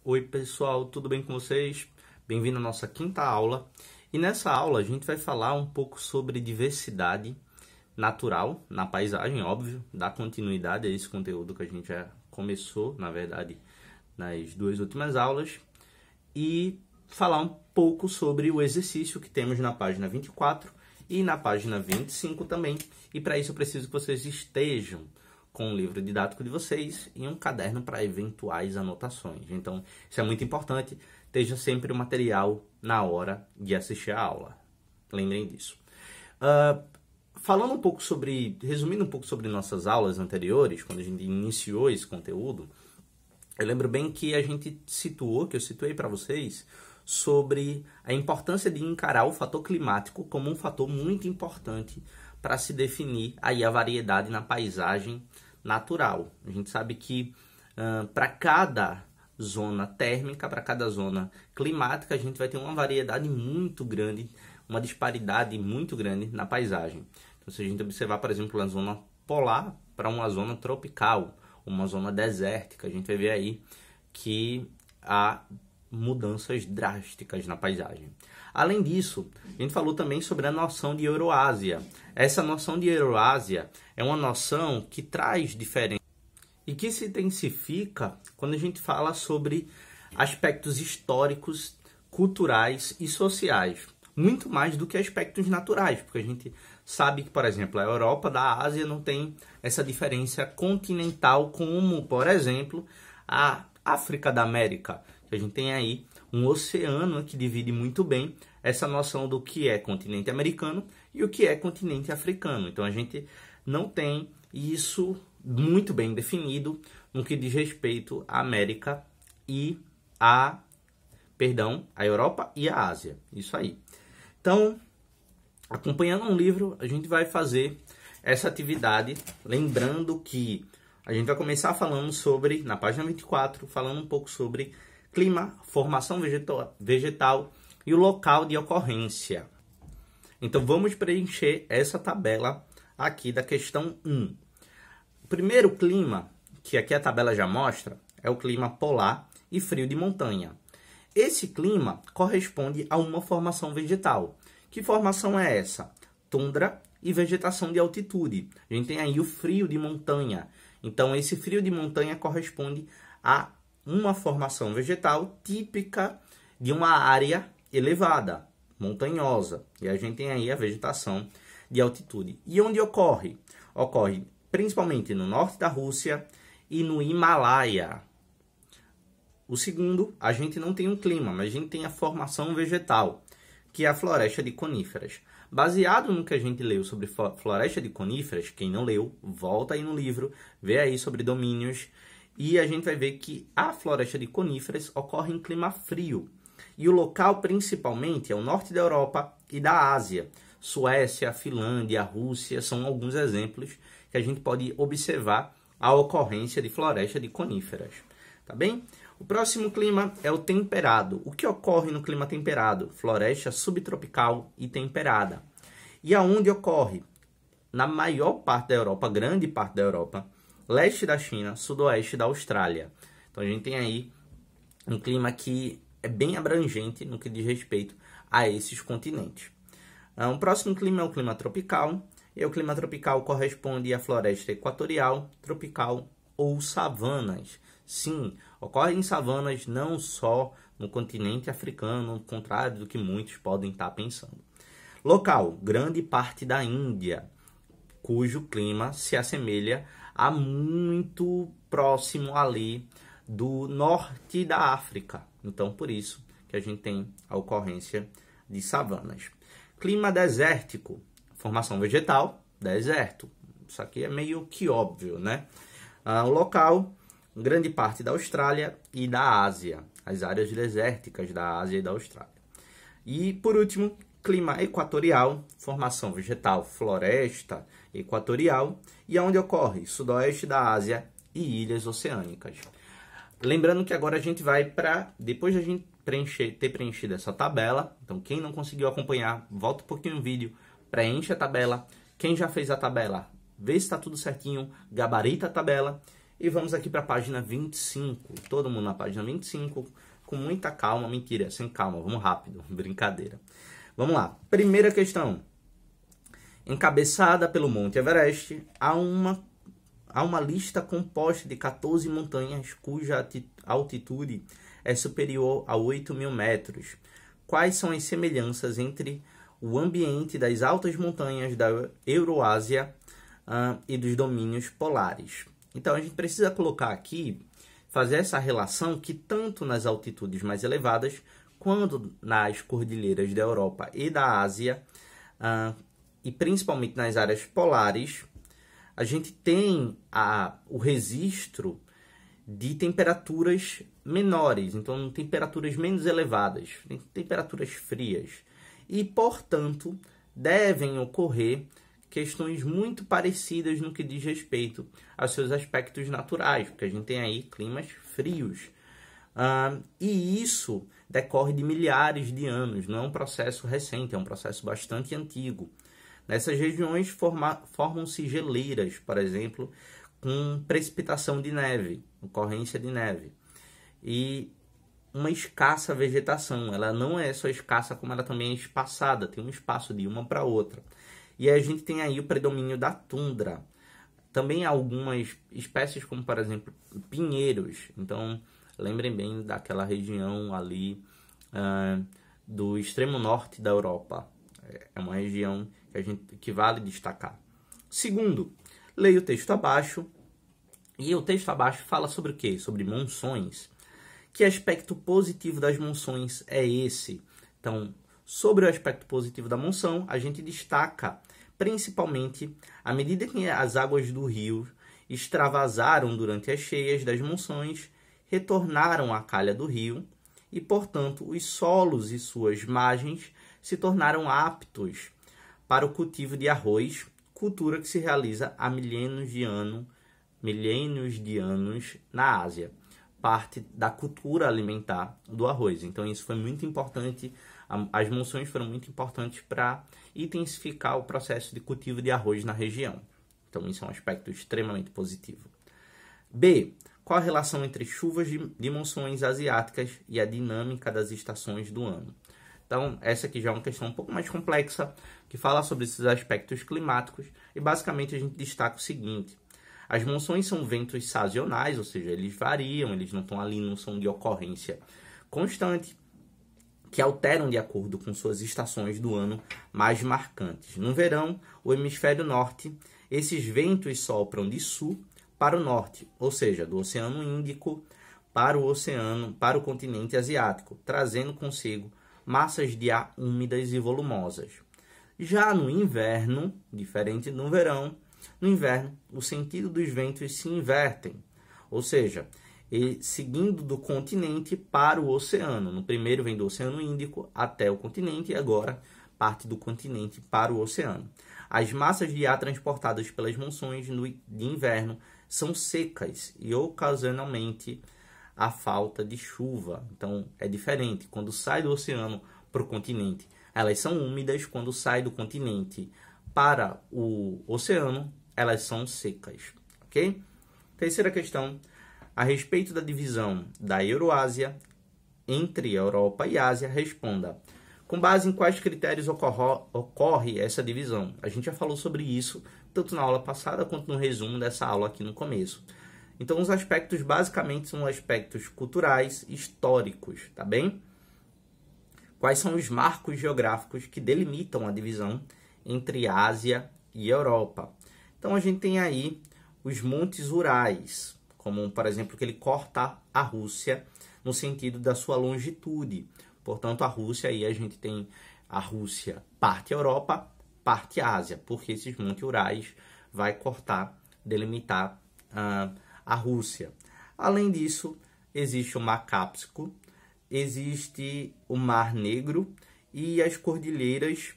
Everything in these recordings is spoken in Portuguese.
Oi pessoal, tudo bem com vocês? Bem-vindo à nossa quinta aula. E nessa aula a gente vai falar um pouco sobre diversidade natural na paisagem, óbvio, dar continuidade a esse conteúdo que a gente já começou, na verdade, nas duas últimas aulas, e falar um pouco sobre o exercício que temos na página 24 e na página 25 também. E para isso eu preciso que vocês estejam com o livro didático de vocês e um caderno para eventuais anotações. Então, isso é muito importante. Esteja sempre o material na hora de assistir a aula. Lembrem disso. Falando um pouco resumindo um pouco sobre nossas aulas anteriores, quando a gente iniciou esse conteúdo, eu lembro bem que a gente que eu situei para vocês, sobre a importância de encarar o fator climático como um fator muito importante para se definir aí a variedade na paisagem natural. A gente sabe que para cada zona térmica, para cada zona climática, a gente vai ter uma variedade muito grande, uma disparidade muito grande na paisagem. Então, se a gente observar, por exemplo, a zona polar para uma zona tropical, uma zona desértica, a gente vai ver aí que há mudanças drásticas na paisagem. Além disso, a gente falou também sobre a noção de Euroásia. Essa noção de Euroásia é uma noção que traz diferença e que se intensifica quando a gente fala sobre aspectos históricos, culturais e sociais, muito mais do que aspectos naturais, porque a gente sabe que, por exemplo, a Europa da Ásia não tem essa diferença continental como, por exemplo, a África da América, que a gente tem aí um oceano que divide muito bem essa noção do que é continente americano e o que é continente africano. Então a gente não tem isso muito bem definido no que diz respeito à América e a Europa e a Ásia. Isso aí. Então, acompanhando um livro, a gente vai fazer essa atividade, lembrando que a gente vai começar falando sobre, na página 24, falando um pouco sobre clima, formação vegetal e o local de ocorrência. Então, vamos preencher essa tabela aqui da questão 1. O primeiro clima, que aqui a tabela já mostra, é o clima polar e frio de montanha. Esse clima corresponde a uma formação vegetal. Que formação é essa? Tundra e vegetação de altitude. A gente tem aí o frio de montanha. Então, esse frio de montanha corresponde a uma formação vegetal típica de uma área elevada, montanhosa. E a gente tem aí a vegetação de altitude. E onde ocorre? Ocorre principalmente no norte da Rússia e no Himalaia. O segundo, a gente não tem um clima, mas a gente tem a formação vegetal, que é a floresta de coníferas. Baseado no que a gente leu sobre floresta de coníferas, quem não leu, volta aí no livro, vê aí sobre domínios, e a gente vai ver que a floresta de coníferas ocorre em clima frio. E o local principalmente é o norte da Europa e da Ásia. Suécia, Finlândia, Rússia são alguns exemplos que a gente pode observar a ocorrência de floresta de coníferas. Tá bem? O próximo clima é o temperado. O que ocorre no clima temperado? Floresta subtropical e temperada. E aonde ocorre? Na maior parte da Europa, grande parte da Europa, leste da China, sudoeste da Austrália. Então a gente tem aí um clima que é bem abrangente no que diz respeito a esses continentes. O próximo clima é o clima tropical. E o clima tropical corresponde à floresta equatorial, tropical ou savanas. Sim, ocorre em savanas não só no continente africano, ao contrário do que muitos podem estar pensando. Local, grande parte da Índia, cujo clima se assemelha a muito próximo ali do norte da África. Então, por isso que a gente tem a ocorrência de savanas. Clima desértico, formação vegetal, deserto. Isso aqui é meio que óbvio, né? O local, grande parte da Austrália e da Ásia, as áreas desérticas da Ásia e da Austrália. E, por último, clima equatorial, formação vegetal, floresta equatorial, e onde ocorre sudoeste da Ásia e ilhas oceânicas. Lembrando que agora a gente vai para, depois de a gente ter preenchido essa tabela, então quem não conseguiu acompanhar, volta um pouquinho no vídeo, preenche a tabela. Quem já fez a tabela, vê se está tudo certinho, gabarita a tabela E vamos aqui para a página 25. Todo mundo na página 25, com muita calma. Mentira, sem calma, vamos rápido, brincadeira. Vamos lá, primeira questão. Encabeçada pelo Monte Everest, há uma lista composta de 14 montanhas cuja altitude é superior a 8.000 metros. Quais são as semelhanças entre o ambiente das altas montanhas da Euroásia e dos domínios polares? Então, a gente precisa colocar aqui, fazer essa relação que tanto nas altitudes mais elevadas, quanto nas cordilheiras da Europa e da Ásia, e principalmente nas áreas polares, a gente tem o registro de temperaturas menores, então temperaturas menos elevadas, temperaturas frias. E, portanto, devem ocorrer questões muito parecidas no que diz respeito aos seus aspectos naturais, porque a gente tem aí climas frios. E isso decorre de milhares de anos, não é um processo recente, é um processo bastante antigo. Nessas regiões formam-se geleiras, por exemplo, com precipitação de neve, ocorrência de neve. E uma escassa vegetação, ela não é só escassa, como ela também é espaçada, tem um espaço de uma para outra. E a gente tem aí o predomínio da tundra. Também há algumas espécies, como por exemplo, pinheiros. Então, lembrem bem daquela região ali do extremo norte da Europa. É uma região que vale destacar. Segundo, leia o texto abaixo. E o texto abaixo fala sobre o quê? Sobre monções. Que aspecto positivo das monções é esse? Então, sobre o aspecto positivo da monção, a gente destaca principalmente à medida que as águas do rio extravasaram durante as cheias das monções, retornaram à calha do rio e, portanto, os solos e suas margens se tornaram aptos para o cultivo de arroz, cultura que se realiza há milênios de anos na Ásia, parte da cultura alimentar do arroz. Então isso foi muito importante, as monções foram muito importantes para intensificar o processo de cultivo de arroz na região. Então isso é um aspecto extremamente positivo. B. Qual a relação entre chuvas de monções asiáticas e a dinâmica das estações do ano? Então, essa aqui já é uma questão um pouco mais complexa, que fala sobre esses aspectos climáticos, e basicamente a gente destaca o seguinte: as monções são ventos sazonais, ou seja, eles variam, eles não estão ali, não são de ocorrência constante, que alteram de acordo com suas estações do ano mais marcantes. No verão, o hemisfério norte, esses ventos sopram de sul para o norte, ou seja, do Oceano Índico para o continente asiático, trazendo consigo massas de ar úmidas e volumosas. Já no inverno, diferente do verão, no inverno o sentido dos ventos se invertem, ou seja, seguindo do continente para o oceano. No primeiro vem do Oceano Índico até o continente e agora parte do continente para o oceano. As massas de ar transportadas pelas monções de inverno são secas e ocasionalmente a falta de chuva. Então é diferente. Quando sai do oceano para o continente, elas são úmidas. Quando sai do continente para o oceano, elas são secas. Ok? Terceira questão. A respeito da divisão da Euroásia entre Europa e Ásia, responda: com base em quais critérios ocorre essa divisão? A gente já falou sobre isso, tanto na aula passada quanto no resumo dessa aula aqui no começo. Então, os aspectos basicamente são aspectos culturais, históricos, tá bem? Quais são os marcos geográficos que delimitam a divisão entre Ásia e Europa? Então, a gente tem aí os montes Urais, como, por exemplo, que ele corta a Rússia no sentido da sua longitude. Portanto, a Rússia, aí a gente tem a Rússia parte Europa, parte Ásia, porque esses montes Urais vai cortar, delimitar a Rússia. Além disso, existe o Mar Cáspio, existe o Mar Negro e as cordilheiras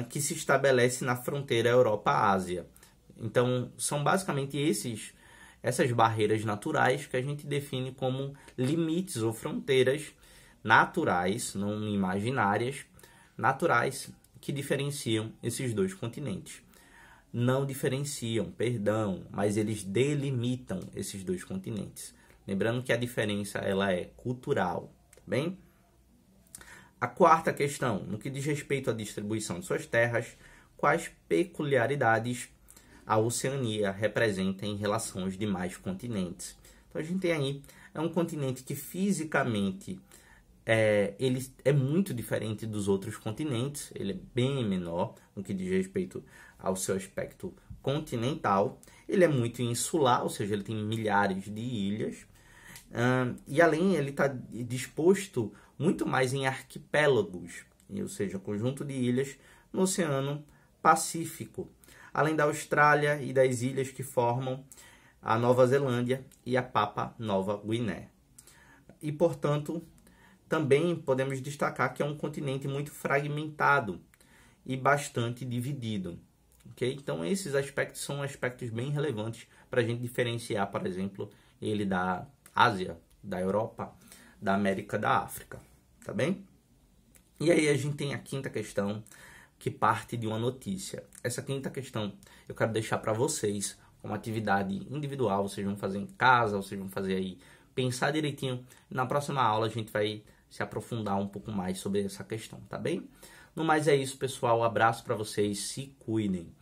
que se estabelecem na fronteira Europa-Ásia. Então, são basicamente essas barreiras naturais que a gente define como limites ou fronteiras naturais, não imaginárias, naturais, que diferenciam esses dois continentes. não diferenciam, perdão, mas eles delimitam esses dois continentes. Lembrando que a diferença ela é cultural, tá bem? A quarta questão, no que diz respeito à distribuição de suas terras, quais peculiaridades a Oceania representa em relação aos demais continentes? Então a gente tem aí, é um continente que fisicamente ele é muito diferente dos outros continentes, ele é bem menor no que diz respeito ao seu aspecto continental, ele é muito insular, ou seja, ele tem milhares de ilhas, e além ele está disposto muito mais em arquipélagos, ou seja, conjunto de ilhas no Oceano Pacífico, além da Austrália e das ilhas que formam a Nova Zelândia e a Papua Nova Guiné. E, portanto, também podemos destacar que é um continente muito fragmentado e bastante dividido. Okay? Então, esses aspectos são aspectos bem relevantes para a gente diferenciar, por exemplo, ele da Ásia, da Europa, da América, da África. Tá bem? E aí a gente tem a quinta questão, que parte de uma notícia. Essa quinta questão eu quero deixar para vocês como atividade individual, vocês vão fazer em casa, vocês vão fazer aí, pensar direitinho. Na próxima aula a gente vai se aprofundar um pouco mais sobre essa questão, tá bem? No mais é isso, pessoal. Um abraço para vocês, se cuidem.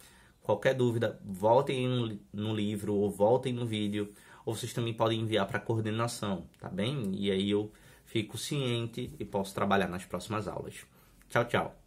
Qualquer dúvida, voltem no livro ou voltem no vídeo, ou vocês também podem enviar para a coordenação, tá bem? E aí eu fico ciente e posso trabalhar nas próximas aulas. Tchau, tchau.